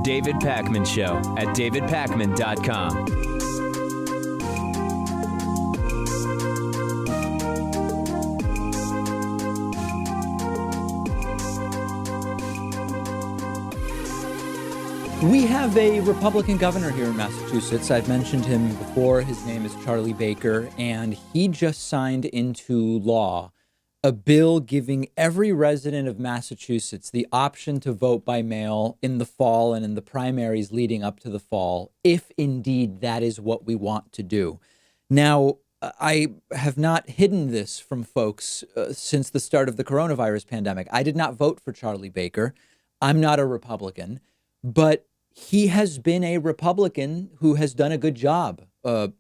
David Pakman Show at davidpakman.com. We have a Republican governor here in Massachusetts. I've mentioned him before. His name is Charlie Baker, and he just signed into law a bill giving every resident of Massachusetts the option to vote by mail in the fall and in the primaries leading up to the fall, if indeed that is what we want to do. Now, I have not hidden this from folks since the start of the coronavirus pandemic. I did not vote for Charlie Baker. I'm not a Republican, but he has been a Republican who has done a good job,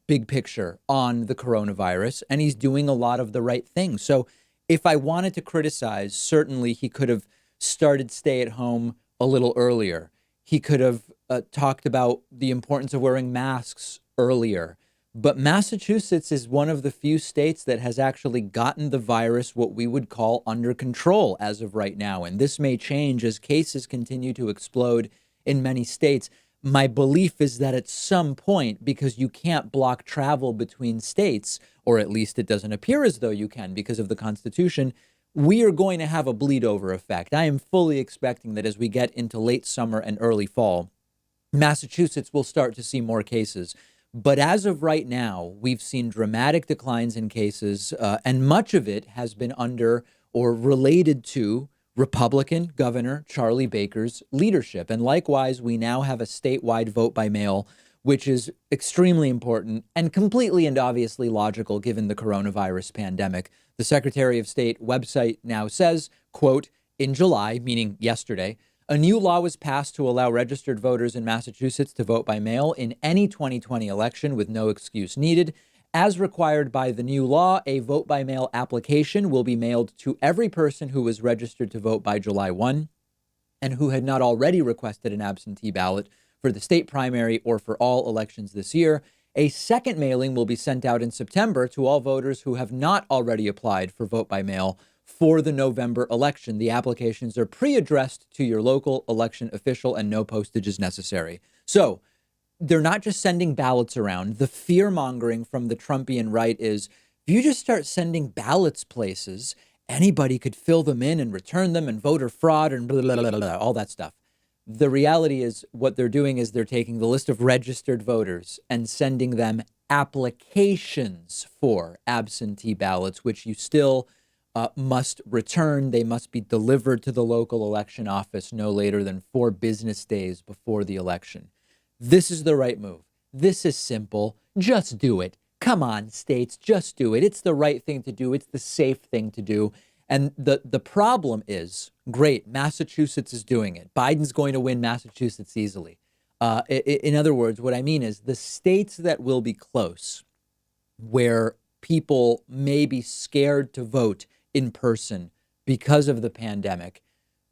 big picture, on the coronavirus, and he's doing a lot of the right things. So if I wanted to criticize, certainly he could have started stay at home a little earlier. He could have talked about the importance of wearing masks earlier. But Massachusetts is one of the few states that has actually gotten the virus what we would call under control as of right now. And this may change as cases continue to explode in many states. My belief is that at some point, because you can't block travel between states, or at least it doesn't appear as though you can because of the Constitution, we are going to have a bleed over effect. I am fully expecting that as we get into late summer and early fall, Massachusetts will start to see more cases. But as of right now, we've seen dramatic declines in cases, and much of it has been under or related to Republican Governor Charlie Baker's leadership. And likewise, we now have a statewide vote by mail, which is extremely important and completely and obviously logical given the coronavirus pandemic. The Secretary of State website now says, quote, in July, meaning yesterday, a new law was passed to allow registered voters in Massachusetts to vote by mail in any 2020 election with no excuse needed. As required by the new law, a vote by mail application will be mailed to every person who was registered to vote by July 1 and who had not already requested an absentee ballot for the state primary or for all elections this year. A second mailing will be sent out in September to all voters who have not already applied for vote by mail for the November election. The applications are pre-addressed to your local election official and no postage is necessary. So they're not just sending ballots around. The fear mongering from the Trumpian right is if you just start sending ballots places, anybody could fill them in and return them and voter fraud and blah, blah, blah, blah, all that stuff. The reality is what they're doing is they're taking the list of registered voters and sending them applications for absentee ballots, which you still must return. They must be delivered to the local election office no later than 4 business days before the election. This is the right move. This is simple. Just do it. Come on, states, just do it. It's the right thing to do. It's the safe thing to do. And the problem is, great, Massachusetts is doing it. Biden's going to win Massachusetts easily. In other words, what I mean is the states that will be close, where people may be scared to vote in person because of the pandemic,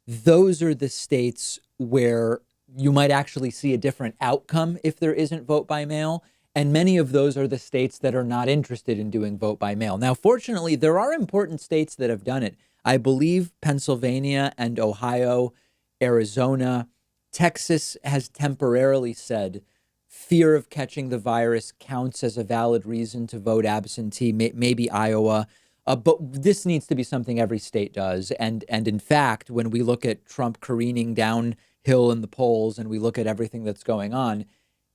those are the states where you might actually see a different outcome if there isn't vote by mail. And many of those are the states that are not interested in doing vote by mail. Now, fortunately, there are important states that have done it. I believe Pennsylvania and Ohio, Arizona, Texas has temporarily said fear of catching the virus counts as a valid reason to vote absentee, maybe Iowa. But this needs to be something every state does. And in fact, when we look at Trump careening downhill in the polls and we look at everything that's going on,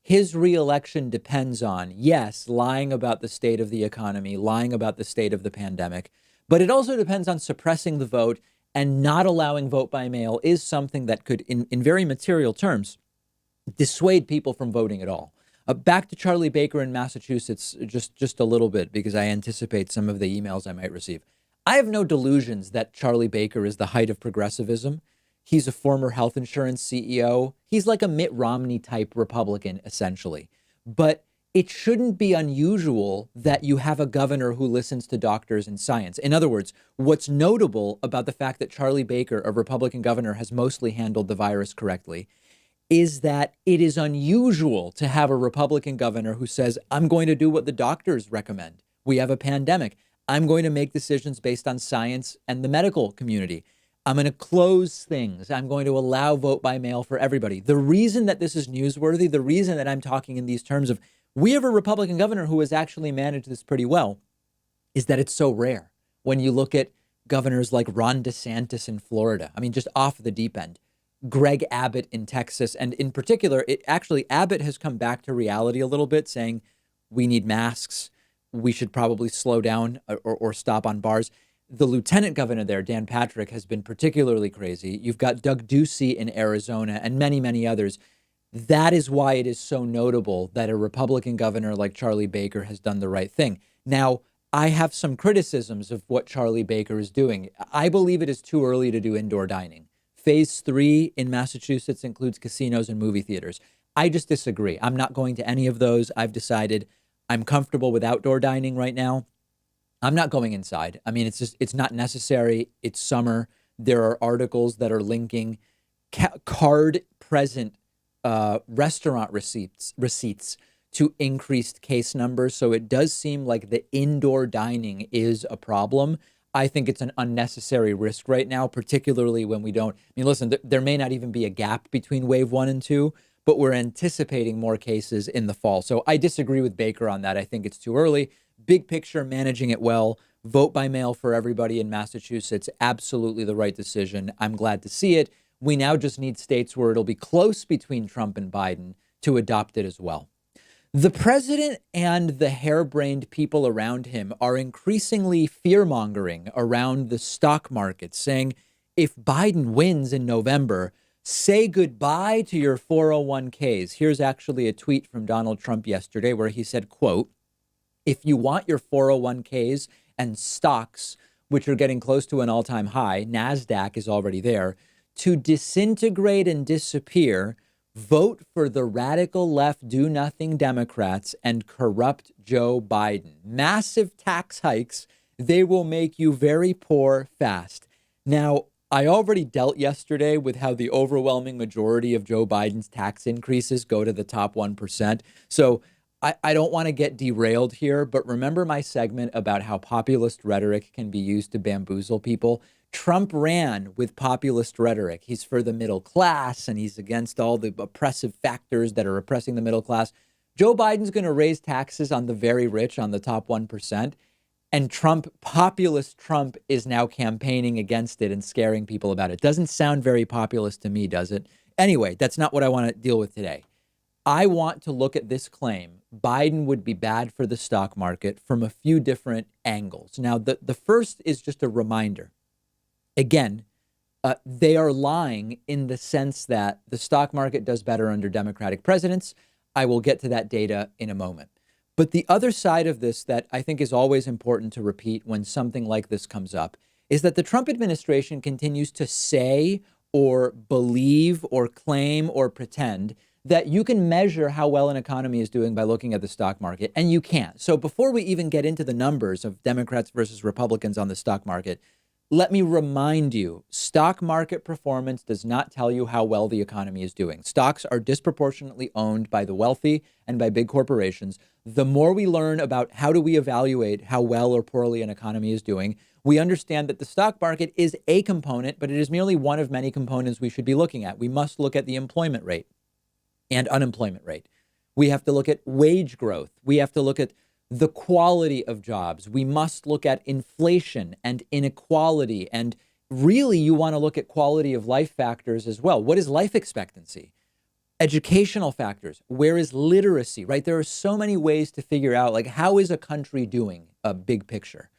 his reelection depends on, yes, lying about the state of the economy, lying about the state of the pandemic, but it also depends on suppressing the vote, and not allowing vote by mail is something that could, in very material terms, dissuade people from voting at all. Back to Charlie Baker in Massachusetts just a little bit, because I anticipate some of the emails I might receive. I have no delusions that Charlie Baker is the height of progressivism. He's a former health insurance CEO. He's like a Mitt Romney type Republican, essentially. But it shouldn't be unusual that you have a governor who listens to doctors and science. In other words, what's notable about the fact that Charlie Baker, a Republican governor, has mostly handled the virus correctly is that it is unusual to have a Republican governor who says, I'm going to do what the doctors recommend. We have a pandemic. I'm going to make decisions based on science and the medical community. I'm going to close things. I'm going to allow vote by mail for everybody. The reason that this is newsworthy, the reason that I'm talking in these terms of we have a Republican governor who has actually managed this pretty well, is that it's so rare. When you look at governors like Ron DeSantis in Florida, I mean, just off the deep end, Greg Abbott in Texas, and in particular, Abbott has come back to reality a little bit, saying we need masks. We should probably slow down or stop on bars. The lieutenant governor there, Dan Patrick, has been particularly crazy. You've got Doug Ducey in Arizona and many, many others. That is why it is so notable that a Republican governor like Charlie Baker has done the right thing. Now, I have some criticisms of what Charlie Baker is doing. I believe it is too early to do indoor dining. Phase 3 in Massachusetts includes casinos and movie theaters. I just disagree. I'm not going to any of those. I've decided I'm comfortable with outdoor dining right now. I'm not going inside. I mean, it's not necessary. It's summer. There are articles that are linking card present restaurant receipts to increased case numbers. So it does seem like the indoor dining is a problem. I think it's an unnecessary risk right now, particularly when we don't. I mean, listen, there may not even be a gap between wave 1 and 2, but we're anticipating more cases in the fall. So I disagree with Baker on that. I think it's too early. Big picture, managing it well. Vote by mail for everybody in Massachusetts. Absolutely the right decision. I'm glad to see it. We now just need states where it'll be close between Trump and Biden to adopt it as well. The president and the harebrained people around him are increasingly fear-mongering around the stock market, saying if Biden wins in November, say goodbye to your 401ks. Here's actually a tweet from Donald Trump yesterday where he said, quote, if you want your 401ks and stocks, which are getting close to an all-time high, NASDAQ is already there, to disintegrate and disappear, vote for the radical left do-nothing Democrats and corrupt Joe Biden. Massive tax hikes. They will make you very poor fast. Now, I already dealt yesterday with how the overwhelming majority of Joe Biden's tax increases go to the top 1%. So I don't want to get derailed here, but remember my segment about how populist rhetoric can be used to bamboozle people? Trump ran with populist rhetoric. He's for the middle class and he's against all the oppressive factors that are oppressing the middle class. Joe Biden's going to raise taxes on the very rich, on the top 1%. And populist Trump is now campaigning against it and scaring people about it. Doesn't sound very populist to me, does it? Anyway, that's not what I want to deal with today. I want to look at this claim. Biden would be bad for the stock market from a few different angles. Now, the first is just a reminder. Again, they are lying in the sense that the stock market does better under Democratic presidents. I will get to that data in a moment. But the other side of this that I think is always important to repeat when something like this comes up is that the Trump administration continues to say or believe or claim or pretend that you can measure how well an economy is doing by looking at the stock market, and you can't. So before we even get into the numbers of Democrats versus Republicans on the stock market, let me remind you, stock market performance does not tell you how well the economy is doing. Stocks are disproportionately owned by the wealthy and by big corporations. The more we learn about how do we evaluate how well or poorly an economy is doing, we understand that the stock market is a component, but it is merely one of many components we should be looking at. We must look at the employment rate and unemployment rate. We have to look at wage growth. We have to look at the quality of jobs. We must look at inflation and inequality. And really, you want to look at quality of life factors as well. What is life expectancy? Educational factors. Where is literacy, right? There are so many ways to figure out, like, how is a country doing, a big picture?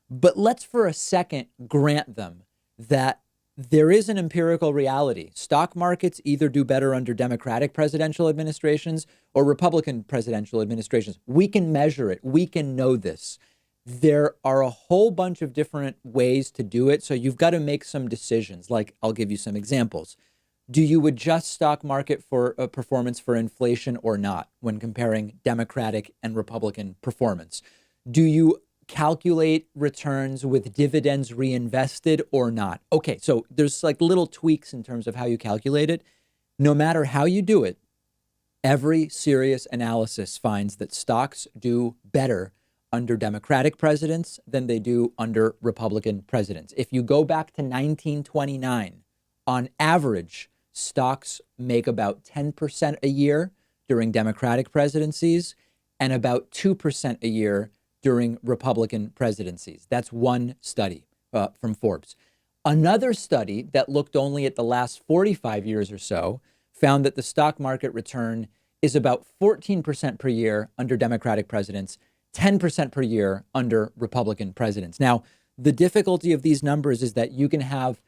But let's for a second grant them that there is an empirical reality. Stock markets either do better under Democratic presidential administrations or Republican presidential administrations. We can measure it. We can know this. There are a whole bunch of different ways to do it. So you've got to make some decisions. Like, I'll give you some examples. Do you adjust stock market for performance for inflation or not when comparing Democratic and Republican performance? Do you calculate returns with dividends reinvested or not? Okay, so there's like little tweaks in terms of how you calculate it. No matter how you do it, every serious analysis finds that stocks do better under Democratic presidents than they do under Republican presidents. If you go back to 1929, on average, stocks make about 10% a year during Democratic presidencies and about 2% a year during Republican presidencies. That's one study from Forbes. Another study that looked only at the last 45 years or so found that the stock market return is about 14% per year under Democratic presidents, 10% per year under Republican presidents. Now, the difficulty of these numbers is that you can have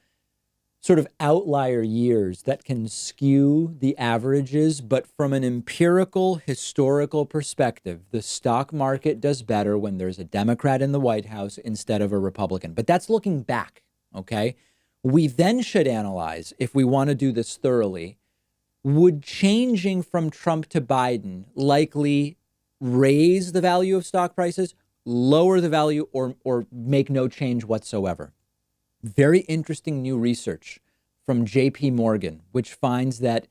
sort of outlier years that can skew the averages, but from an empirical, historical perspective, the stock market does better when there's a Democrat in the White House instead of a Republican. But that's looking back, okay? We then should analyze, if we want to do this thoroughly, would changing from Trump to Biden likely raise the value of stock prices, lower the value, or make no change whatsoever? Very interesting new research from JP Morgan, which finds that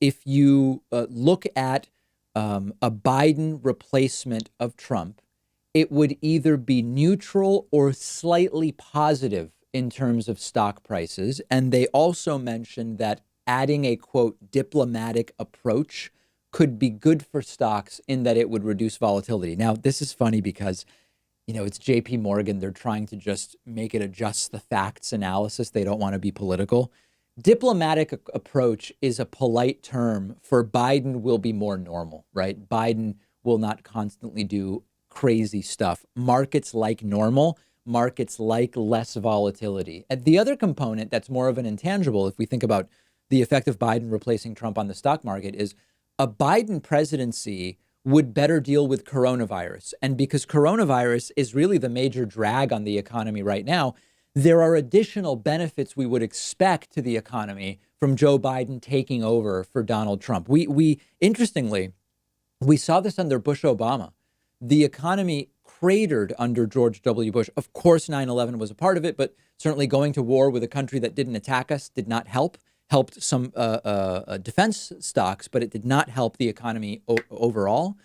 if you look at a Biden replacement of Trump, it would either be neutral or slightly positive in terms of stock prices. And they also mentioned that adding a, quote, diplomatic approach could be good for stocks in that it would reduce volatility. Now, this is funny because, you know, it's JP Morgan. They're trying to just make it adjust the facts analysis. They don't want to be political. Diplomatic approach is a polite term for Biden will be more normal, right? Biden will not constantly do crazy stuff. Markets like normal. Markets like less volatility. And the other component that's more of an intangible, if we think about the effect of Biden replacing Trump on the stock market, is a Biden presidency would better deal with coronavirus. And because coronavirus is really the major drag on the economy right now, there are additional benefits we would expect to the economy from Joe Biden taking over for Donald Trump. We interestingly, we saw this under Bush Obama. The economy cratered under George W. Bush. Of course, 9/11 was a part of it, but certainly going to war with a country that didn't attack us did not help. Helped some defense stocks, but it did not help the economy overall.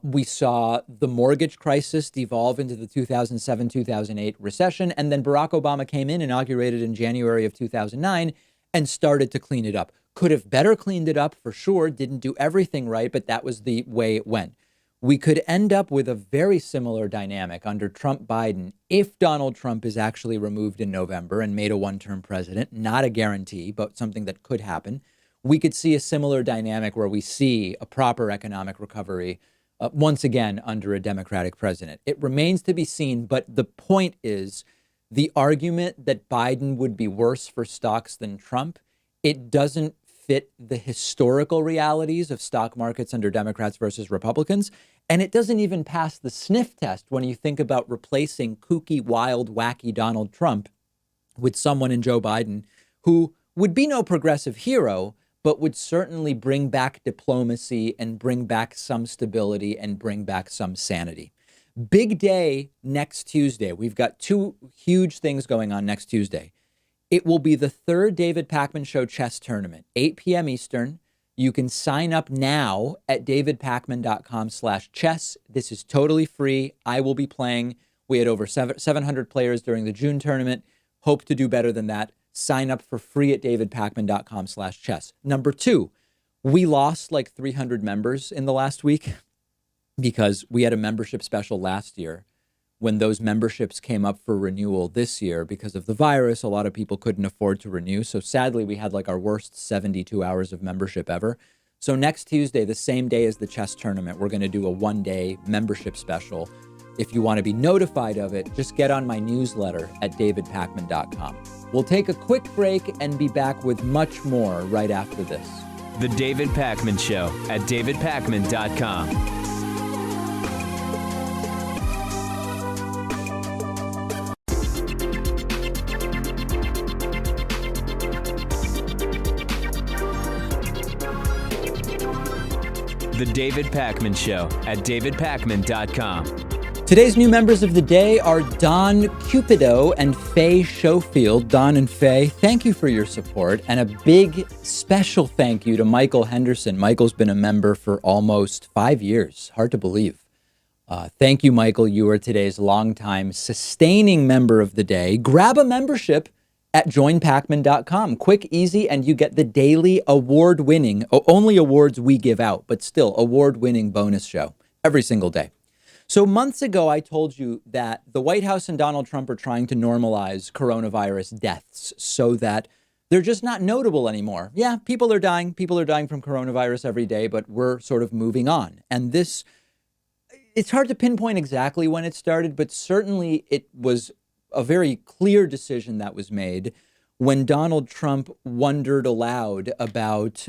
We saw the mortgage crisis devolve into the 2007-2008 recession. And then Barack Obama came in, inaugurated in January of 2009, and started to clean it up. Could have better cleaned it up for sure. Didn't do everything right, but that was the way it went. We could end up with a very similar dynamic under Trump-Biden if Donald Trump is actually removed in November and made a one-term president. Not a guarantee, but something that could happen. We could see a similar dynamic where we see a proper economic recovery once again under a Democratic president. It remains to be seen, but the point is the argument that Biden would be worse for stocks than Trump, it doesn't fit the historical realities of stock markets under Democrats versus Republicans. And it doesn't even pass the sniff test when you think about replacing kooky, wild, wacky Donald Trump with someone in Joe Biden who would be no progressive hero, but would certainly bring back diplomacy and bring back some stability and bring back some sanity. Big day next Tuesday. We've got two huge things going on next Tuesday. It will be the third David Pakman Show chess tournament, 8 p.m. Eastern. You can sign up now at davidpakman.com/chess. This is totally free. I will be playing. We had over 700 players during the June tournament. Hope to do better than that. Sign up for free at davidpakman.com/chess. Number two, we lost like 300 members in the last week because we had a membership special last year. When those memberships came up for renewal this year because of the virus, a lot of people couldn't afford to renew. So sadly, we had like our worst 72 hours of membership ever. So next Tuesday, the same day as the chess tournament, we're going to do a one-day membership special. If you want to be notified of it, just get on my newsletter at davidpakman.com. We'll take a quick break and be back with much more right after this. The David Pakman Show at davidpakman.com. The David Pakman Show at davidpakman.com. Today's new members of the day are Don Cupido and Faye Schofield. Don and Faye, thank you for your support. And a big special thank you to Michael Henderson. Michael's been a member for almost 5 years. Hard to believe. Thank you, Michael. You are today's longtime sustaining member of the day. Grab a membership at joinpacman.com. Quick, easy, and you get the daily award-winning, only awards we give out, but still award-winning bonus show every single day. So months ago, I told you that the White House and Donald Trump are trying to normalize coronavirus deaths so that they're just not notable anymore. Yeah, people are dying. People are dying from coronavirus every day, but we're sort of moving on. And this, it's hard to pinpoint exactly when it started, but certainly it was a very clear decision that was made when Donald Trump wondered aloud about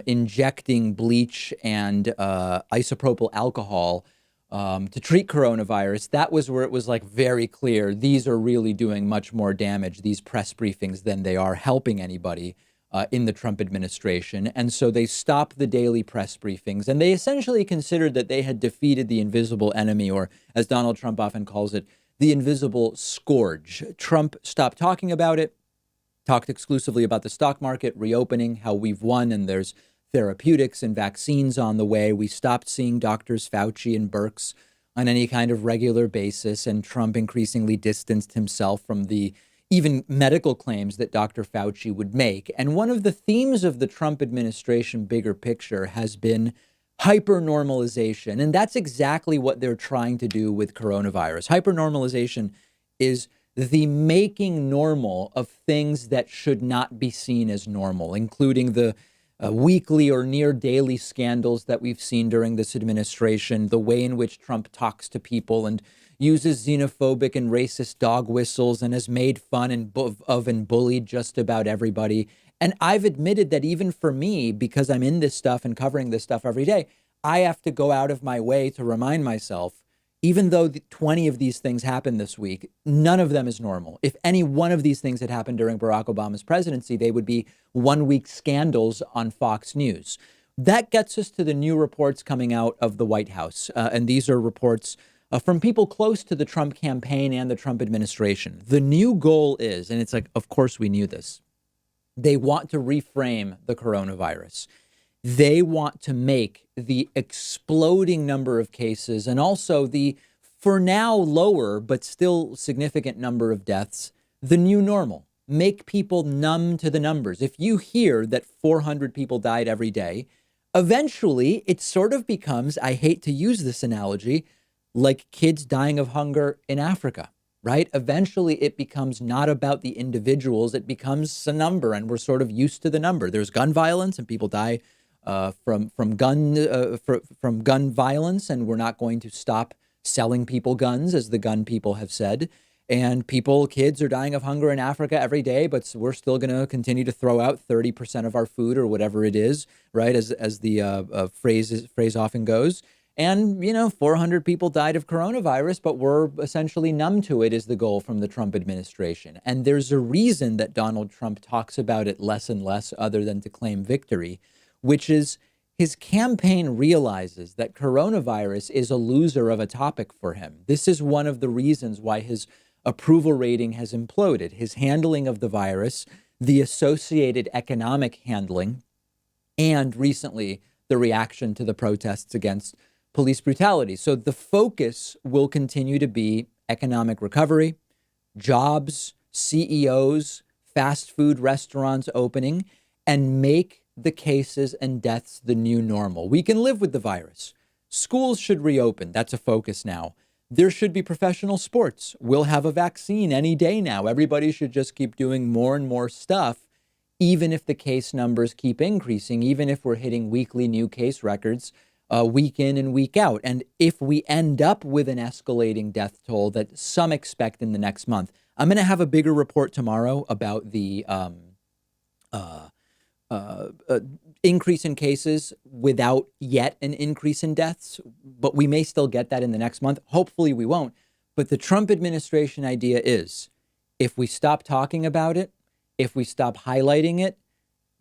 injecting bleach and isopropyl alcohol to treat coronavirus. That was where it was like very clear. These are really doing much more damage, these press briefings, than they are helping anybody in the Trump administration. And so they stopped the daily press briefings, and they essentially considered that they had defeated the invisible enemy, or as Donald Trump often calls it, the invisible scourge. Trump stopped talking about it, talked exclusively about the stock market reopening, how we've won and there's therapeutics and vaccines on the way. We stopped seeing doctors Fauci and Birx on any kind of regular basis, and Trump increasingly distanced himself from the even medical claims that Dr. Fauci would make. And one of the themes of the Trump administration bigger picture has been hypernormalization. And that's exactly what they're trying to do with coronavirus. Hypernormalization is the making normal of things that should not be seen as normal, including the weekly or near daily scandals that we've seen during this administration, the way in which Trump talks to people and uses xenophobic and racist dog whistles and has made fun of and bullied just about everybody. And I've admitted that even for me, because I'm in this stuff and covering this stuff every day, I have to go out of my way to remind myself, even though 20 of these things happened this week, none of them is normal. If any one of these things had happened during Barack Obama's presidency, they would be one-week scandals on Fox News. That gets us to the new reports coming out of the White House. And these are reports from people close to the Trump campaign and the Trump administration. The new goal is, and it's like, of course we knew this, they want to reframe the coronavirus. They want to make the exploding number of cases and also the, for now, lower but still significant number of deaths, the new normal. Make people numb to the numbers. If you hear that 400 people died every day, eventually it sort of becomes, I hate to use this analogy, like kids dying of hunger in Africa, right? Eventually it becomes not about the individuals, it becomes a number, and we're sort of used to the number. There's gun violence and people die from gun violence, and we're not going to stop selling people guns, as the gun people have said. And kids are dying of hunger in Africa every day, but we're still going to continue to throw out 30% of our food or whatever it is, right? As the phrase often goes. And, 400 people died of coronavirus, but we're essentially numb to it, is the goal from the Trump administration. And there's a reason that Donald Trump talks about it less and less, other than to claim victory, which is his campaign realizes that coronavirus is a loser of a topic for him. This is one of the reasons why his approval rating has imploded. His handling of the virus, the associated economic handling, and recently the reaction to the protests against police brutality. So the focus will continue to be economic recovery, jobs, CEOs, fast food restaurants opening, and make the cases and deaths the new normal. We can live with the virus. Schools should reopen. That's a focus now. There should be professional sports. We'll have a vaccine any day now. Everybody should just keep doing more and more stuff, even if the case numbers keep increasing, even if we're hitting weekly new case records week in and week out. And if we end up with an escalating death toll that some expect in the next month, I'm going to have a bigger report tomorrow about the increase in cases without yet an increase in deaths, but we may still get that in the next month. Hopefully we won't. But the Trump administration idea is, if we stop talking about it, if we stop highlighting it,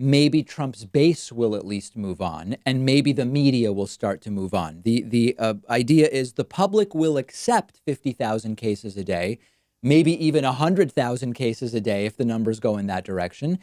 maybe Trump's base will at least move on, and maybe the media will start to move on. The idea is the public will accept 50,000 cases a day, maybe even 100,000 cases a day if the numbers go in that direction.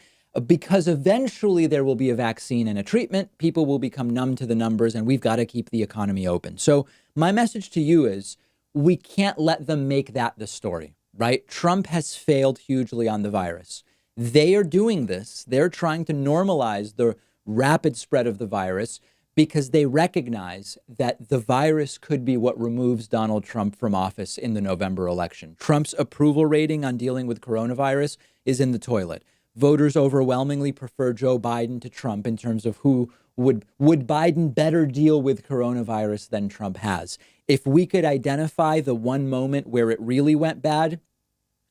because eventually there will be a vaccine and a treatment. People will become numb to the numbers, and we've got to keep the economy open. So my message to you is we can't let them make that the story, right? Trump has failed hugely on the virus. They are doing this. They're trying to normalize the rapid spread of the virus because they recognize that the virus could be what removes Donald Trump from office in the November election. Trump's approval rating on dealing with coronavirus is in the toilet. Voters overwhelmingly prefer Joe Biden to Trump in terms of who would Biden better deal with coronavirus than Trump has. If we could identify the one moment where it really went bad,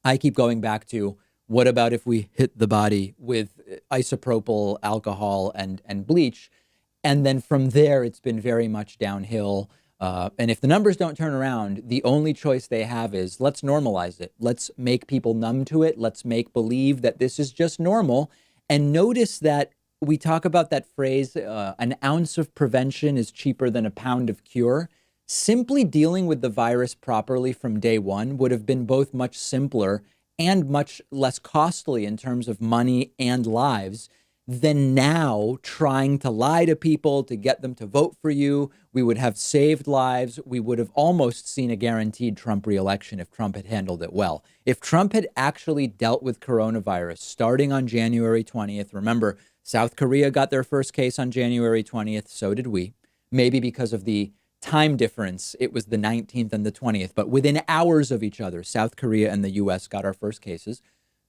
I keep going back to, what about if we hit the body with isopropyl alcohol and bleach? And then from there, it's been very much downhill. And if the numbers don't turn around, the only choice they have is let's normalize it. Let's make people numb to it. Let's make believe that this is just normal. And notice that we talk about that phrase, an ounce of prevention is cheaper than a pound of cure. Simply dealing with the virus properly from day one would have been both much simpler and much less costly in terms of money and lives than now trying to lie to people to get them to vote for you. We would have saved lives. We would have almost seen a guaranteed Trump reelection if Trump had handled it well. If Trump had actually dealt with coronavirus starting on January 20th, remember, South Korea got their first case on January 20th. So did we. Maybe because of the time difference, it was the 19th and the 20th, but within hours of each other, South Korea and the U.S. got our first cases.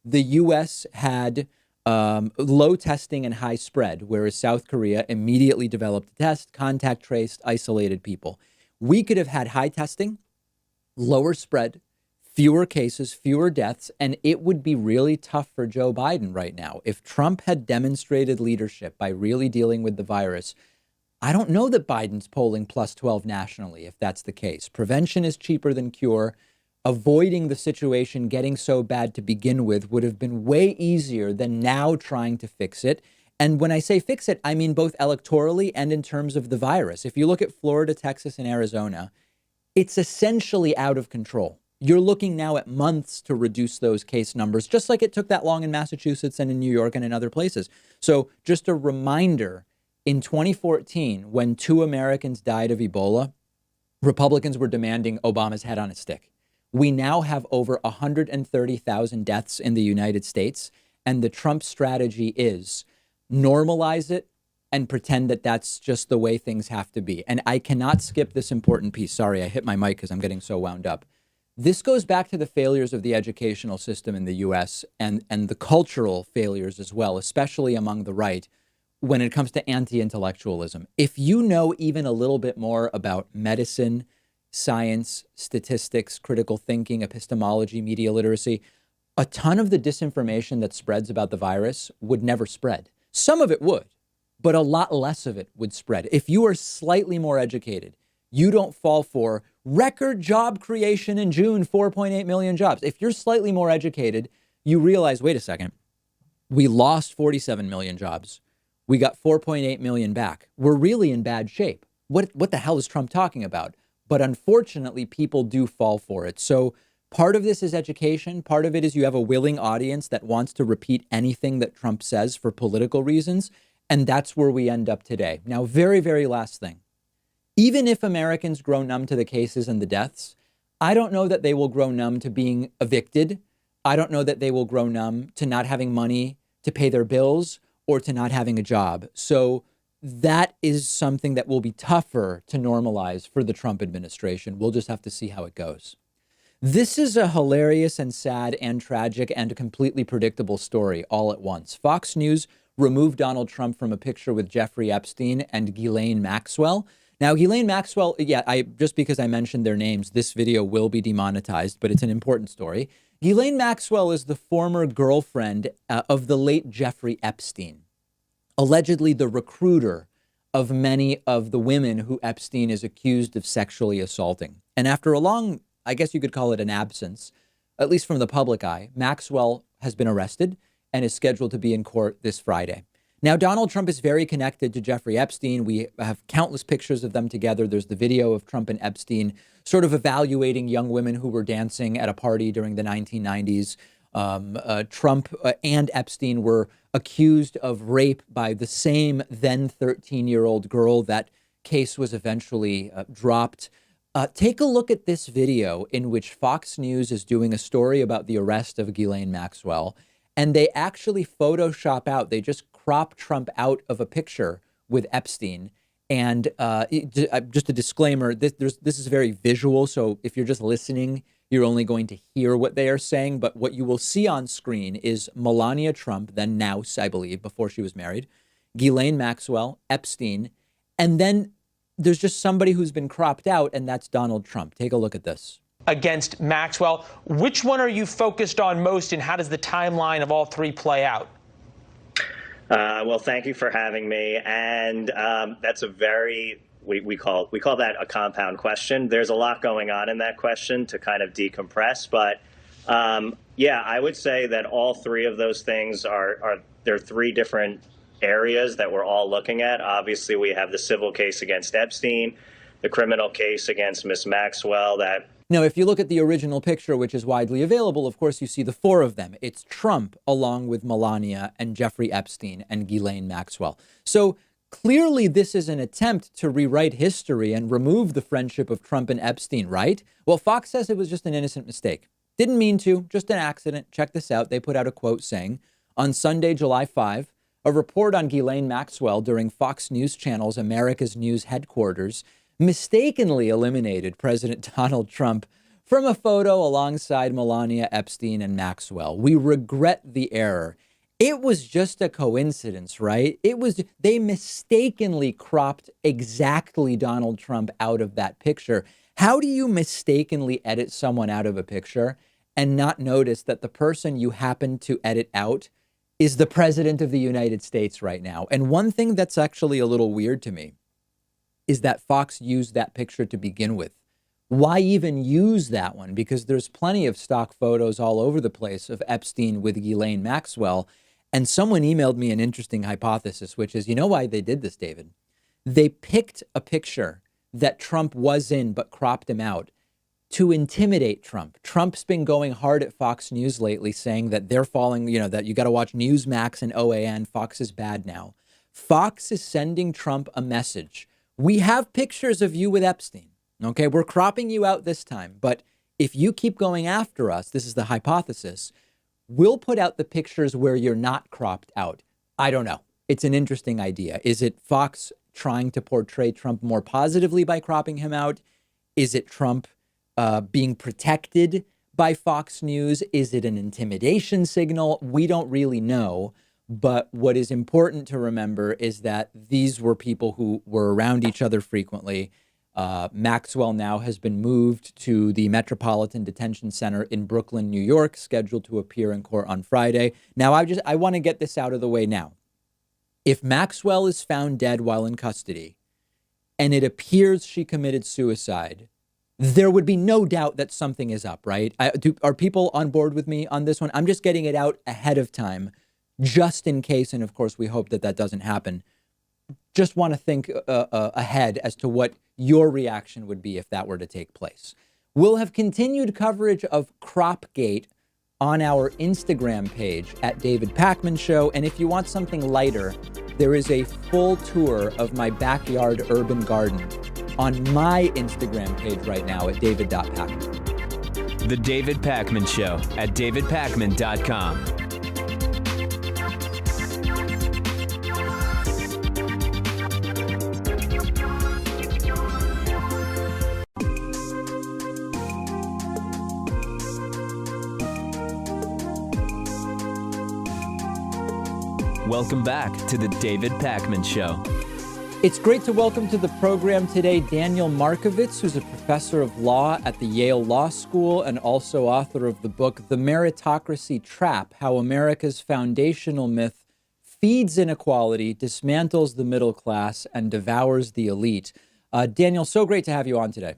The U.S. had low testing and high spread, whereas South Korea immediately developed a test, contact traced, isolated people. We could have had high testing, lower spread, fewer cases, fewer deaths, and it would be really tough for Joe Biden right now. If Trump had demonstrated leadership by really dealing with the virus, I don't know that Biden's polling plus 12 nationally, if that's the case. Prevention is cheaper than cure. Avoiding the situation getting so bad to begin with would have been way easier than now trying to fix it. And when I say fix it, I mean both electorally and in terms of the virus. If you look at Florida, Texas, and Arizona, it's essentially out of control. You're looking now at months to reduce those case numbers, just like it took that long in Massachusetts and in New York and in other places. So just a reminder, in 2014, when 2 Americans died of Ebola, Republicans were demanding Obama's head on a stick. We now have over 130,000 deaths in the United States, and the Trump strategy is normalize it and pretend that that's just the way things have to be. And I cannot skip this important piece. Sorry, I hit my mic because I'm getting so wound up. This goes back to the failures of the educational system in the U.S. and the cultural failures as well, especially among the right, when it comes to anti-intellectualism. If you know even a little bit more about medicine, science, statistics, critical thinking, epistemology, media literacy, a ton of the disinformation that spreads about the virus would never spread. Some of it would, but a lot less of it would spread. If you are slightly more educated, you don't fall for record job creation in June, 4.8 million jobs. If you're slightly more educated, you realize, wait a second, we lost 47 million jobs. We got 4.8 million back. We're really in bad shape. What the hell is Trump talking about? But unfortunately, people do fall for it. So part of this is education. Part of it is you have a willing audience that wants to repeat anything that Trump says for political reasons. And that's where we end up today. Now, very, very last thing. Even if Americans grow numb to the cases and the deaths, I don't know that they will grow numb to being evicted. I don't know that they will grow numb to not having money to pay their bills or to not having a job. So that is something that will be tougher to normalize for the Trump administration. We'll just have to see how it goes. This is a hilarious and sad and tragic and completely predictable story all at once. Fox News removed Donald Trump from a picture with Jeffrey Epstein and Ghislaine Maxwell. Now, Ghislaine Maxwell, just because I mentioned their names, this video will be demonetized, but it's an important story. Ghislaine Maxwell is the former girlfriend of the late Jeffrey Epstein, allegedly the recruiter of many of the women who Epstein is accused of sexually assaulting. And after a long, I guess you could call it an absence, at least from the public eye, Maxwell has been arrested and is scheduled to be in court this Friday. Now, Donald Trump is very connected to Jeffrey Epstein. We have countless pictures of them together. There's the video of Trump and Epstein sort of evaluating young women who were dancing at a party during the 1990s. Trump and Epstein were accused of rape by the same then 13-year-old girl. That case was eventually dropped. Take a look at this video in which Fox News is doing a story about the arrest of Ghislaine Maxwell, and they actually Photoshop out, they just crop Trump out of a picture with Epstein. And just a disclaimer, this is very visual, so if you're just listening, you're only going to hear what they are saying. But what you will see on screen is Melania Trump, then Nouse, I believe, before she was married, Ghislaine Maxwell, Epstein, and then there's just somebody who's been cropped out, and that's Donald Trump. Take a look at this. Against Maxwell, which one are you focused on most, and how does the timeline of all three play out? Well, thank you for having me. And that's a very, we call that a compound question. There's a lot going on in that question to kind of decompress. But yeah, I would say that all three of those things there are three different areas that we're all looking at. Obviously, we have the civil case against Epstein, the criminal case against Miss Maxwell. Now, if you look at the original picture, which is widely available, of course, you see the four of them. It's Trump along with Melania and Jeffrey Epstein and Ghislaine Maxwell. So clearly, this is an attempt to rewrite history and remove the friendship of Trump and Epstein, right? Well, Fox says it was just an innocent mistake. Didn't mean to, just an accident. Check this out. They put out a quote saying, on Sunday, July 5, a report on Ghislaine Maxwell during Fox News Channel's America's News headquarters mistakenly eliminated President Donald Trump from a photo alongside Melania, Epstein, and Maxwell. We regret the error. It was just a coincidence, right? They mistakenly cropped exactly Donald Trump out of that picture. How do you mistakenly edit someone out of a picture and not notice that the person you happen to edit out is the president of the United States right now? And one thing that's actually a little weird to me is that Fox used that picture to begin with. Why even use that one? Because there's plenty of stock photos all over the place of Epstein with Ghislaine Maxwell. And someone emailed me an interesting hypothesis, which is, you know why they did this, David? They picked a picture that Trump was in but cropped him out to intimidate Trump. Trump's been going hard at Fox News lately, saying that they're falling, that you got to watch Newsmax and OAN. Fox is bad now. Fox is sending Trump a message. We have pictures of you with Epstein. Okay, we're cropping you out this time. But if you keep going after us, this is the hypothesis, we'll put out the pictures where you're not cropped out. I don't know. It's an interesting idea. Is it Fox trying to portray Trump more positively by cropping him out? Is it Trump being protected by Fox News? Is it an intimidation signal? We don't really know. But what is important to remember is that these were people who were around each other frequently. Maxwell now has been moved to the Metropolitan Detention Center in Brooklyn, New York, scheduled to appear in court on Friday. Now, I want to get this out of the way now. If Maxwell is found dead while in custody and it appears she committed suicide, there would be no doubt that something is up, right? Are people on board with me on this one? I'm just getting it out ahead of time, just in case. And of course, we hope that that doesn't happen. Just want to think ahead as to what your reaction would be if that were to take place. We'll have continued coverage of Cropgate on our Instagram page at David Pakman Show. And if you want something lighter, there is a full tour of my backyard urban garden on my Instagram page right now at david.pakman. The David Pakman Show at davidpakman.com. Welcome back to the David Pakman Show. It's great to welcome to the program today Daniel Markovits, who's a professor of law at the Yale Law School and also author of the book The Meritocracy Trap: How America's Foundational Myth Feeds Inequality, Dismantles the Middle Class, and Devours the Elite. Daniel, so great to have you on today.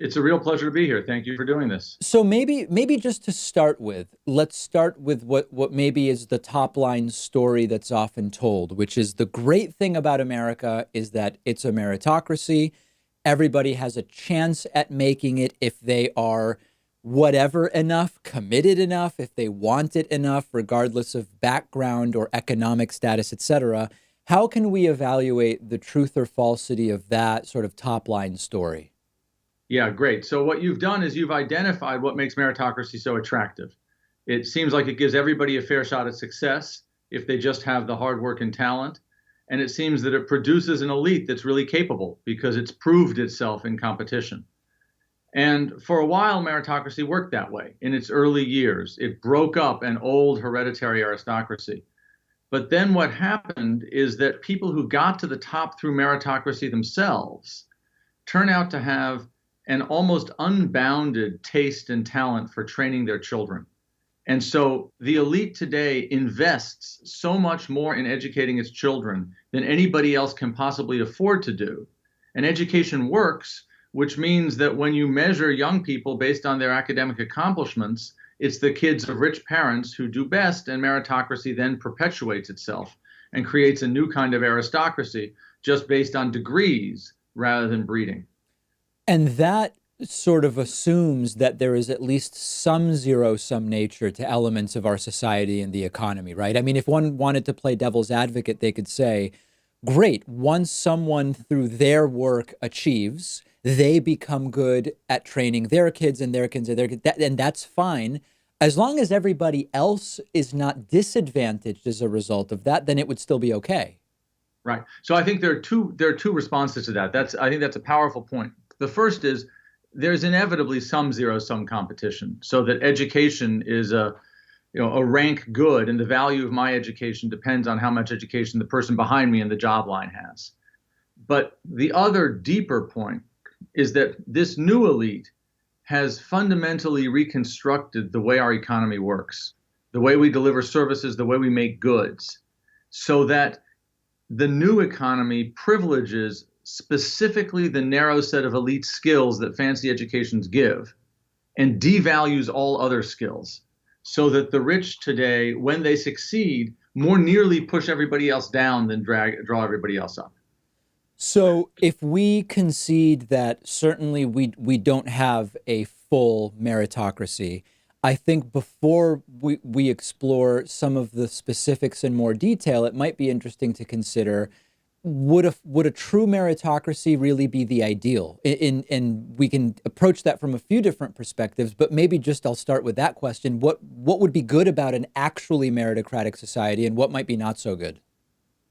It's a real pleasure to be here. Thank you for doing this. So maybe just to start with, let's start with what maybe is the top line story that's often told, which is the great thing about America is that it's a meritocracy. Everybody has a chance at making it if they are whatever enough, committed enough, if they want it enough, regardless of background or economic status, etc. How can we evaluate the truth or falsity of that sort of top line story? Yeah, great. So what you've done is you've identified what makes meritocracy so attractive. It seems like it gives everybody a fair shot at success if they just have the hard work and talent. And it seems that it produces an elite that's really capable because it's proved itself in competition. And for a while, meritocracy worked that way. In its early years, it broke up an old hereditary aristocracy. But then what happened is that people who got to the top through meritocracy themselves turn out to have an almost unbounded taste and talent for training their children. And so the elite today invests so much more in educating its children than anybody else can possibly afford to do. And education works, which means that when you measure young people based on their academic accomplishments, it's the kids of rich parents who do best, and meritocracy then perpetuates itself and creates a new kind of aristocracy just based on degrees rather than breeding. And that sort of assumes that there is at least some zero-sum nature to elements of our society and the economy, right? I mean, if one wanted to play devil's advocate, they could say, great, once someone through their work achieves, they become good at training their kids and their kids and their kids, and that's fine. As long as everybody else is not disadvantaged as a result of that, then it would still be okay. Right. So I think there are two responses to that. I think that's a powerful point. The first is there's inevitably some zero-sum competition, so that education is a rank good, and the value of my education depends on how much education the person behind me in the job line has. But the other deeper point is that this new elite has fundamentally reconstructed the way our economy works, the way we deliver services, the way we make goods, so that the new economy privileges specifically the narrow set of elite skills that fancy educations give and devalues all other skills, so that the rich today, when they succeed, more nearly push everybody else down than draw everybody else up. So if we concede that certainly we don't have a full meritocracy, I think before we explore some of the specifics in more detail, it might be interesting to consider, would a true meritocracy really be the ideal? And we can approach that from a few different perspectives, but maybe just I'll start with that question. What would be good about an actually meritocratic society, and what might be not so good?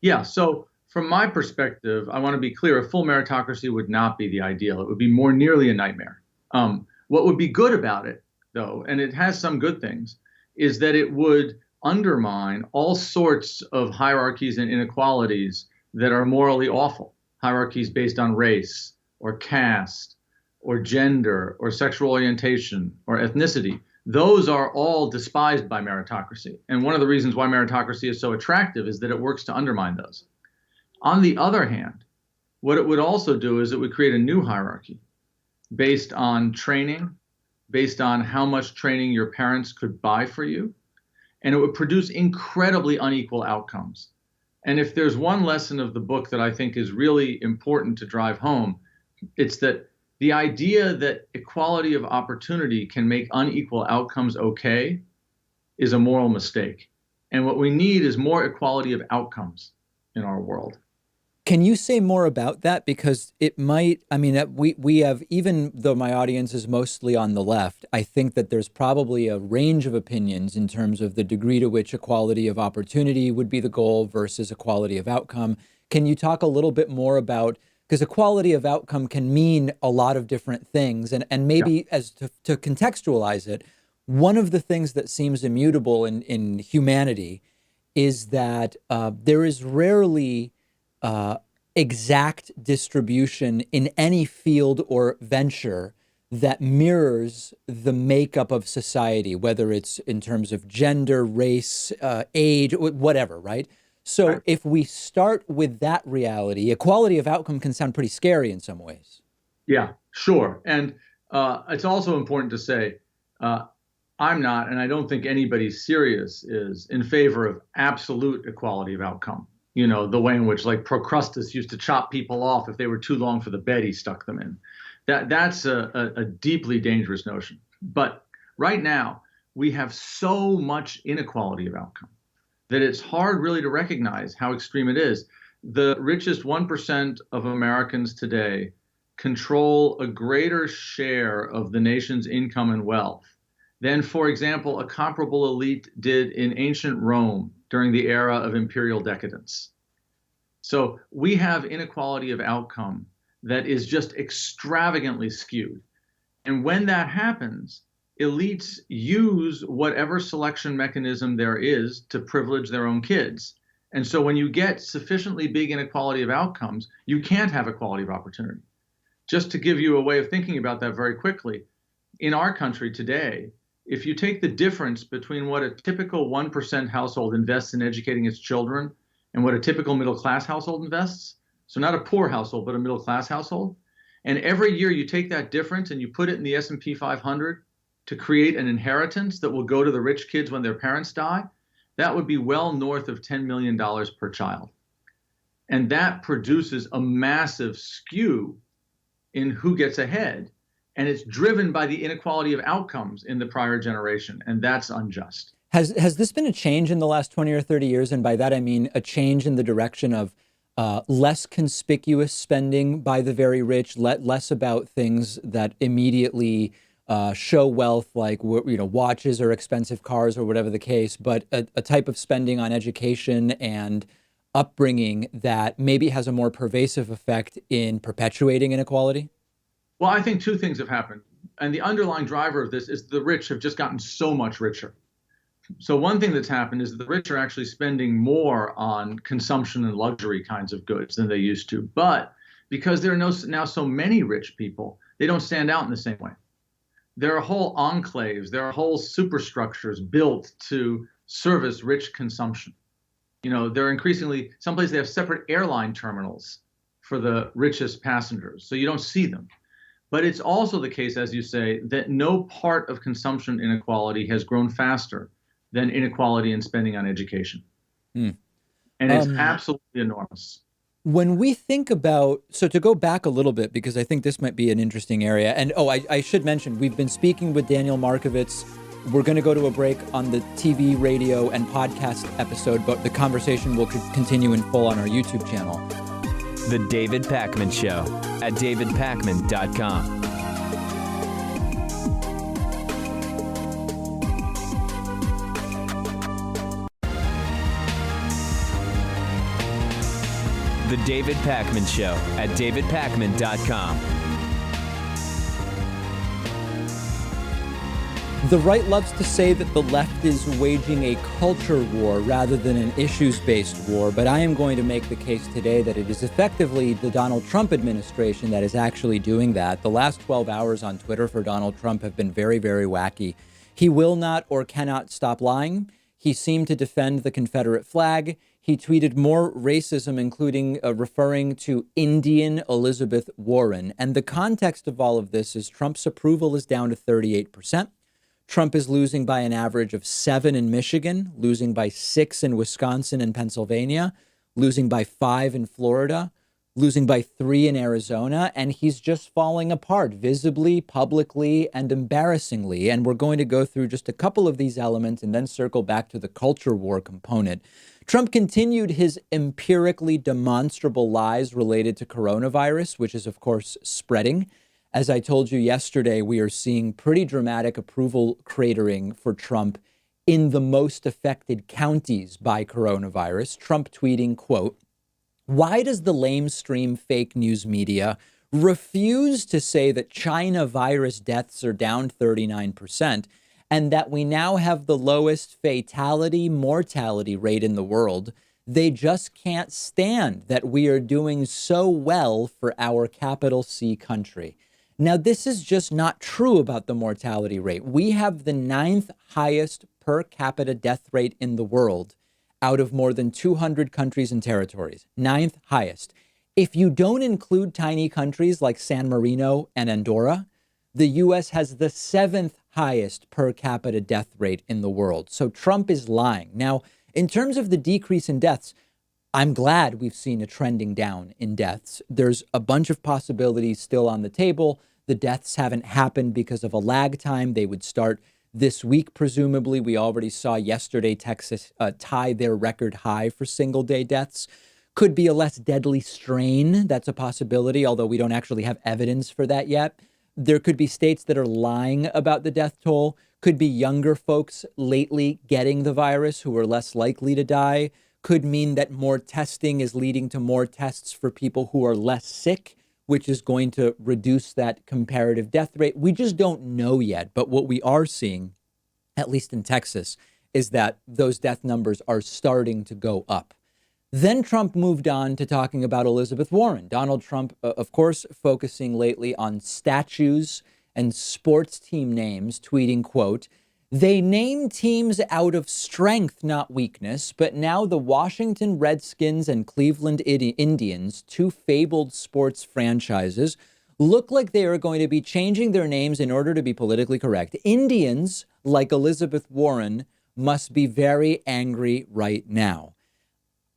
Yeah, so from my perspective, I want to be clear, a full meritocracy would not be the ideal. It would be more nearly a nightmare. What would be good about it, though, and it has some good things, is that it would undermine all sorts of hierarchies and inequalities that are morally awful. Hierarchies based on race or caste or gender or sexual orientation or ethnicity. Those are all despised by meritocracy. And one of the reasons why meritocracy is so attractive is that it works to undermine those. On the other hand, what it would also do is it would create a new hierarchy based on training, based on how much training your parents could buy for you, and it would produce incredibly unequal outcomes. And if there's one lesson of the book that I think is really important to drive home, it's that the idea that equality of opportunity can make unequal outcomes okay is a moral mistake. And what we need is more equality of outcomes in our world. Can you say more about that? Because it might, I mean, we have, even though my audience is mostly on the left, I think that there's probably a range of opinions in terms of the degree to which equality of opportunity would be the goal versus equality of outcome. Can you talk a little bit more about, because equality of outcome can mean a lot of different things, and maybe as to contextualize it, one of the things that seems immutable in humanity is that there is rarely exact distribution in any field or venture that mirrors the makeup of society, whether it's in terms of gender, race, age, whatever, right? So if we start with that reality, equality of outcome can sound pretty scary in some ways. Yeah, sure. And it's also important to say, I'm not, and I don't think anybody serious is, in favor of absolute equality of outcome. You know, the way in which, like, Procrustes used to chop people off if they were too long for the bed he stuck them in. That's a deeply dangerous notion. But right now, we have so much inequality of outcome that it's hard really to recognize how extreme it is. The richest 1% of Americans today control a greater share of the nation's income and wealth than, for example, a comparable elite did in ancient Rome during the era of imperial decadence. So we have inequality of outcome that is just extravagantly skewed. And when that happens, elites use whatever selection mechanism there is to privilege their own kids. And so when you get sufficiently big inequality of outcomes, you can't have equality of opportunity. Just to give you a way of thinking about that very quickly, in our country today, if you take the difference between what a typical 1% household invests in educating its children and what a typical middle-class household invests, so not a poor household, but a middle-class household, and every year you take that difference and you put it in the S&P 500 to create an inheritance that will go to the rich kids when their parents die, that would be well north of $10 million per child. And that produces a massive skew in who gets ahead. And it's driven by the inequality of outcomes in the prior generation. And that's unjust. Has this been a change in the last 20 or 30 years? And by that, I mean a change in the direction of less conspicuous spending by the very rich, less about things that immediately show wealth, like watches or expensive cars or whatever the case, but a type of spending on education and upbringing that maybe has a more pervasive effect in perpetuating inequality? Well, I think two things have happened. And the underlying driver of this is the rich have just gotten so much richer. So one thing that's happened is the rich are actually spending more on consumption and luxury kinds of goods than they used to. But because there are now so many rich people, they don't stand out in the same way. There are whole enclaves, there are whole superstructures built to service rich consumption. They're increasingly, someplace they have separate airline terminals for the richest passengers, so you don't see them. But it's also the case, as you say, that no part of consumption inequality has grown faster than inequality in spending on education. And it's absolutely enormous. When we think about, so to go back a little bit, because I think this might be an interesting area. And I should mention, we've been speaking with Daniel Markovits. We're going to go to a break on the TV, radio, and podcast episode, but the conversation will continue in full on our YouTube channel. The David Pakman Show at davidpakman.com. The David Pakman Show at davidpakman.com. The right loves to say that the left is waging a culture war rather than an issues-based war, but I am going to make the case today that it is effectively the Donald Trump administration that is actually doing that. The last 12 hours on Twitter for Donald Trump have been very, very wacky. He will not or cannot stop lying. He seemed to defend the Confederate flag. He tweeted more racism, including referring to Indian Elizabeth Warren. And the context of all of this is Trump's approval is down to 38%. Trump is losing by an average of 7 in Michigan, losing by 6 in Wisconsin and Pennsylvania, losing by 5 in Florida, losing by 3 in Arizona, and he's just falling apart visibly, publicly, and embarrassingly. And we're going to go through just a couple of these elements and then circle back to the culture war component. Trump continued his empirically demonstrable lies related to coronavirus, which is, of course, spreading. As I told you yesterday, we are seeing pretty dramatic approval cratering for Trump in the most affected counties by coronavirus. Trump tweeting, quote, "Why does the lamestream fake news media refuse to say that China virus deaths are down 39% and that we now have the lowest fatality mortality rate in the world? They just can't stand that we are doing so well for our capital C country." Now, this is just not true about the mortality rate. We have the 9th highest per capita death rate in the world out of more than 200 countries and territories. 9th highest. If you don't include tiny countries like San Marino and Andorra, the U.S. has the 7th highest per capita death rate in the world. So Trump is lying. Now, in terms of the decrease in deaths, I'm glad we've seen a trending down in deaths. There's a bunch of possibilities still on the table. The deaths haven't happened because of a lag time. They would start this week, presumably. We already saw yesterday Texas tie their record high for single-day deaths. Could be a less deadly strain. That's a possibility, although we don't actually have evidence for that yet. There could be states that are lying about the death toll. Could be younger folks lately getting the virus who are less likely to die. Could mean that more testing is leading to more tests for people who are less sick, which is going to reduce that comparative death rate. We just don't know yet. But what we are seeing, at least in Texas, is that those death numbers are starting to go up. Then Trump moved on to talking about Elizabeth Warren. Donald Trump, of course, focusing lately on statues and sports team names, tweeting, quote, "They name teams out of strength, not weakness, but now the Washington Redskins and Cleveland Indians, two fabled sports franchises, look like they are going to be changing their names in order to be politically correct. Indians, like Elizabeth Warren, must be very angry right now."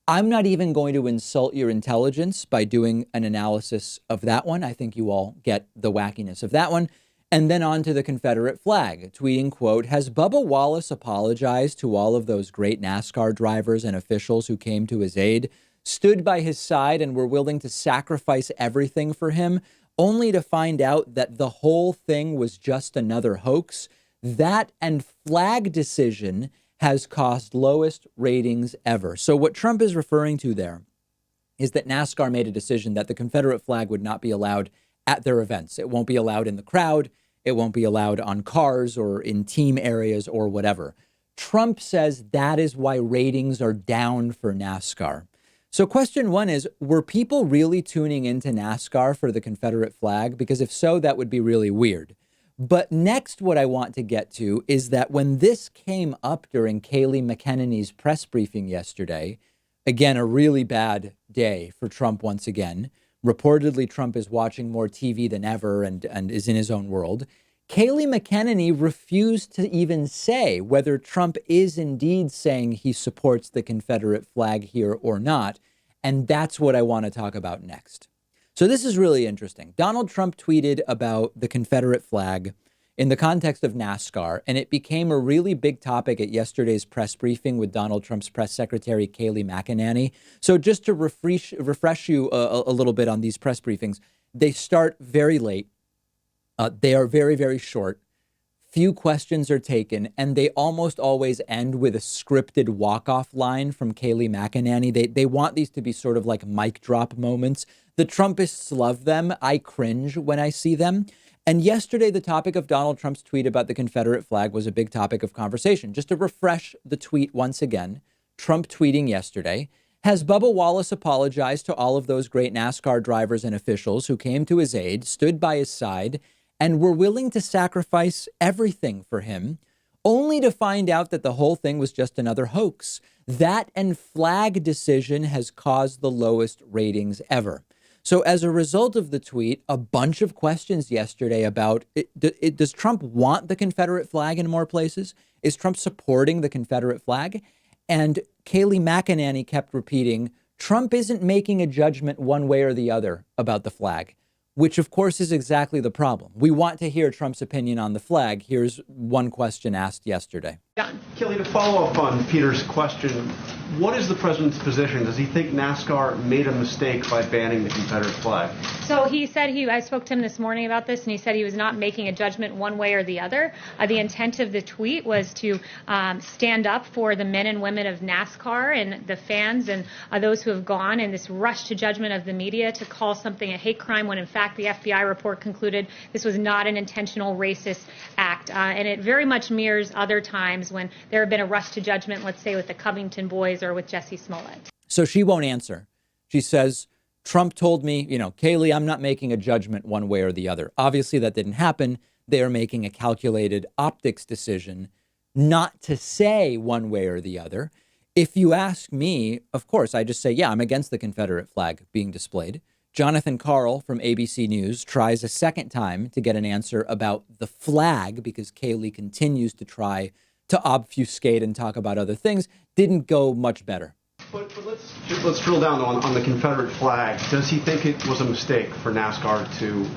I'm not even going to insult your intelligence by doing an analysis of that one. I think you all get the wackiness of that one. And then on to the Confederate flag, tweeting, quote, "Has Bubba Wallace apologized to all of those great NASCAR drivers and officials who came to his aid, stood by his side and were willing to sacrifice everything for him, only to find out that the whole thing was just another hoax? That and flag decision has caused lowest ratings ever." So what Trump is referring to there is that NASCAR made a decision that the Confederate flag would not be allowed at their events. It won't be allowed in the crowd. It won't be allowed on cars or in team areas or whatever. Trump says that is why ratings are down for NASCAR. So question one is, were people really tuning into NASCAR for the Confederate flag? Because if so, that would be really weird. But next, what I want to get to is that when this came up during Kayleigh McEnany's press briefing yesterday, again, a really bad day for Trump once again. Reportedly, Trump is watching more TV than ever and is in his own world. Kayleigh McEnany refused to even say whether Trump is indeed saying he supports the Confederate flag here or not. And that's what I want to talk about next. So this is really interesting. Donald Trump tweeted about the Confederate flag in the context of NASCAR, and it became a really big topic at yesterday's press briefing with Donald Trump's press secretary, Kayleigh McEnany. So just to refresh you a little bit on these press briefings, they start very late. They are very, very short. Few questions are taken, and they almost always end with a scripted walk-off line from Kayleigh McEnany. They want these to be sort of like mic drop moments. The Trumpists love them. I cringe when I see them. And yesterday, the topic of Donald Trump's tweet about the Confederate flag was a big topic of conversation. Just to refresh the tweet once again, Trump tweeting yesterday, "Has Bubba Wallace apologized to all of those great NASCAR drivers and officials who came to his aid, stood by his side, and were willing to sacrifice everything for him, only to find out that the whole thing was just another hoax? That and flag decision has caused the lowest ratings ever." So as a result of the tweet, a bunch of questions yesterday about, does Trump want the Confederate flag in more places? Is Trump supporting the Confederate flag? And Kayleigh McEnany kept repeating, Trump isn't making a judgment one way or the other about the flag, which of course is exactly the problem. We want to hear Trump's opinion on the flag. Here's one question asked yesterday. Kayleigh, to follow up on Peter's question, what is the president's position? Does he think NASCAR made a mistake by banning the Confederate flag? So he said I spoke to him this morning about this, and he said he was not making a judgment one way or the other. The intent of the tweet was to stand up for the men and women of NASCAR and the fans and those who have gone in this rush to judgment of the media to call something a hate crime when in fact the FBI report concluded this was not an intentional racist act. And it very much mirrors other times when there have been a rush to judgment, let's say with the Covington boys or with Jesse Smollett. So she won't answer. She says, Trump told me, Kayleigh, I'm not making a judgment one way or the other. Obviously, that didn't happen. They are making a calculated optics decision not to say one way or the other. If you ask me, of course, I just say, yeah, I'm against the Confederate flag being displayed. Jonathan Karl from ABC News tries a second time to get an answer about the flag because Kayleigh continues to try to obfuscate and talk about other things. Didn't go much better. But let's drill down on the Confederate flag. Does he think it was a mistake for NASCAR to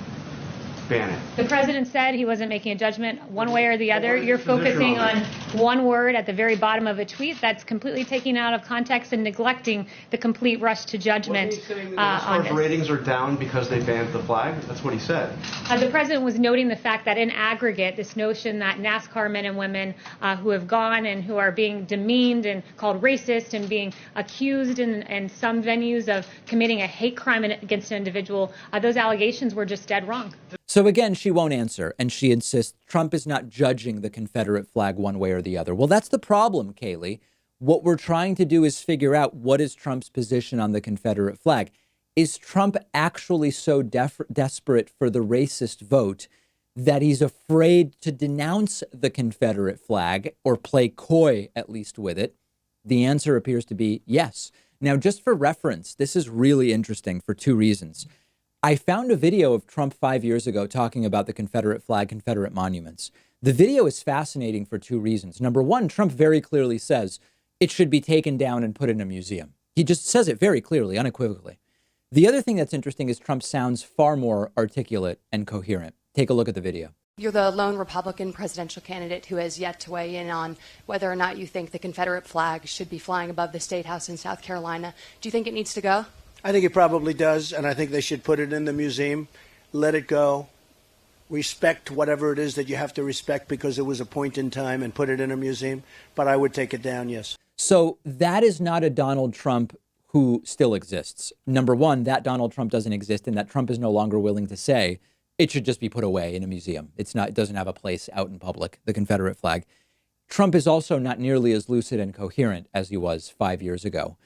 ban it? The president said he wasn't making a judgment one way or the other. You're focusing on one word at the very bottom of a tweet that's completely taken out of context and neglecting the complete rush to judgment on this. Ratings are down because they banned the flag? That's what he said. The president was noting the fact that in aggregate, this notion that NASCAR men and women who have gone and who are being demeaned and called racist and being accused in some venues of committing a hate crime against an individual, those allegations were just dead wrong. So again, she won't answer, and she insists Trump is not judging the Confederate flag one way or the other. Well, that's the problem, Kayleigh. What we're trying to do is figure out what is Trump's position on the Confederate flag. Is Trump actually so desperate for the racist vote that he's afraid to denounce the Confederate flag or play coy, at least with it? The answer appears to be yes. Now, just for reference, this is really interesting for two reasons. I found a video of Trump 5 years ago talking about the Confederate flag, Confederate monuments. The video is fascinating for two reasons. Number one, Trump very clearly says it should be taken down and put in a museum. He just says it very clearly, unequivocally. The other thing that's interesting is Trump sounds far more articulate and coherent. Take a look at the video. You're the lone Republican presidential candidate who has yet to weigh in on whether or not you think the Confederate flag should be flying above the State House in South Carolina. Do you think it needs to go? I think it probably does, and I think they should put it in the museum, let it go, respect whatever it is that you have to respect because it was a point in time, and put it in a museum. But I would take it down, yes. So that is not a Donald Trump who still exists. Number one, that Donald Trump doesn't exist, and that Trump is no longer willing to say it should just be put away in a museum. It doesn't have a place out in public, the Confederate flag. Trump is also not nearly as lucid and coherent as he was 5 years ago.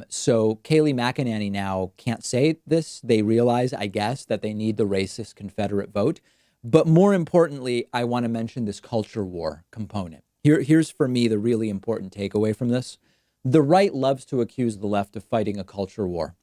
So Kayleigh McEnany now can't say this. They realize, I guess, that they need the racist Confederate vote. But more importantly, I want to mention this culture war component. Here's for me the really important takeaway from this. The right loves to accuse the left of fighting a culture war.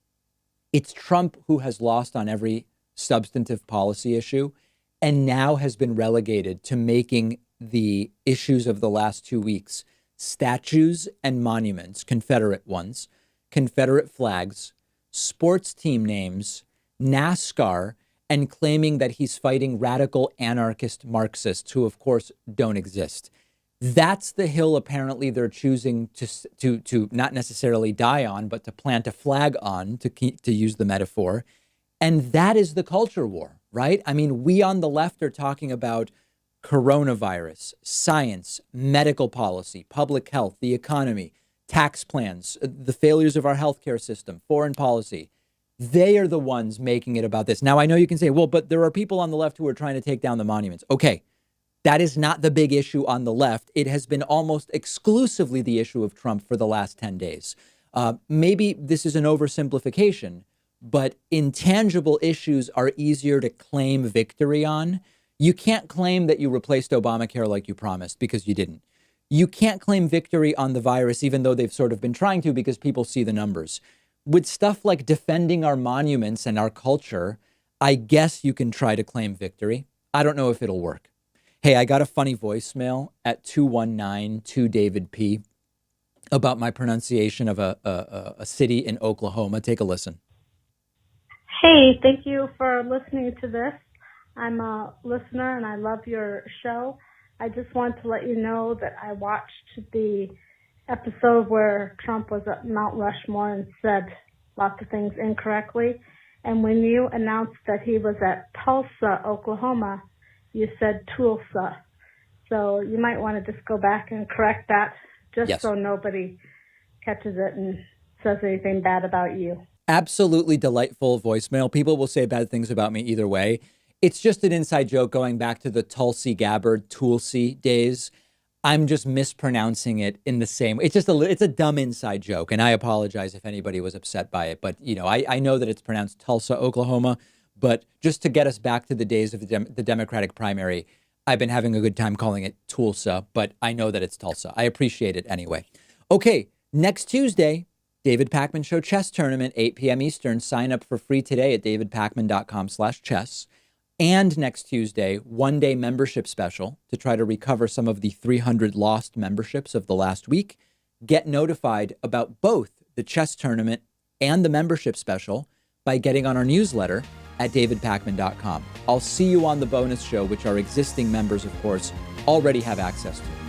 It's Trump who has lost on every substantive policy issue and now has been relegated to making the issues of the last 2 weeks statues and monuments, Confederate ones, Confederate flags, sports team names, NASCAR, and claiming that he's fighting radical anarchist Marxists who, of course, don't exist. That's the hill apparently they're choosing to not necessarily die on, but to plant a flag on, to use the metaphor. And that is the culture war, right? I mean, we on the left are talking about coronavirus, science, medical policy, public health, the economy, tax plans, the failures of our healthcare system, foreign policy. They are the ones making it about this. Now, I know you can say, well, but there are people on the left who are trying to take down the monuments. Okay, that is not the big issue on the left. It has been almost exclusively the issue of Trump for the last 10 days. Maybe this is an oversimplification, but intangible issues are easier to claim victory on. You can't claim that you replaced Obamacare like you promised because you didn't. You can't claim victory on the virus, even though they've sort of been trying to because people see the numbers. With stuff like defending our monuments and our culture, I guess you can try to claim victory. I don't know if it'll work. Hey, I got a funny voicemail at 219-2-DAVID-P about my pronunciation of a city in Oklahoma. Take a listen. Hey, thank you for listening to this. I'm a listener and I love your show. I just want to let you know that I watched the episode where Trump was at Mount Rushmore and said lots of things incorrectly. And when you announced that he was at Tulsa, Oklahoma, you said Tulsa. So you might want to just go back and correct that just so nobody catches it and says anything bad about you. Absolutely delightful voicemail. People will say bad things about me either way. It's just an inside joke going back to the Tulsi Gabbard, Tulsi days. I'm just mispronouncing it in the same. It's a dumb inside joke, and I apologize if anybody was upset by it. But you know, I know that it's pronounced Tulsa, Oklahoma. But just to get us back to the days of the Democratic primary, I've been having a good time calling it Tulsa, but I know that it's Tulsa. I appreciate it anyway. Okay, next Tuesday, David Pakman Show Chess Tournament, 8 p.m. Eastern. Sign up for free today at davidpakman.com/chess. And next Tuesday, one-day membership special to try to recover some of the 300 lost memberships of the last week. Get notified about both the chess tournament and the membership special by getting on our newsletter at davidpakman.com. I'll see you on the bonus show, which our existing members, of course, already have access to.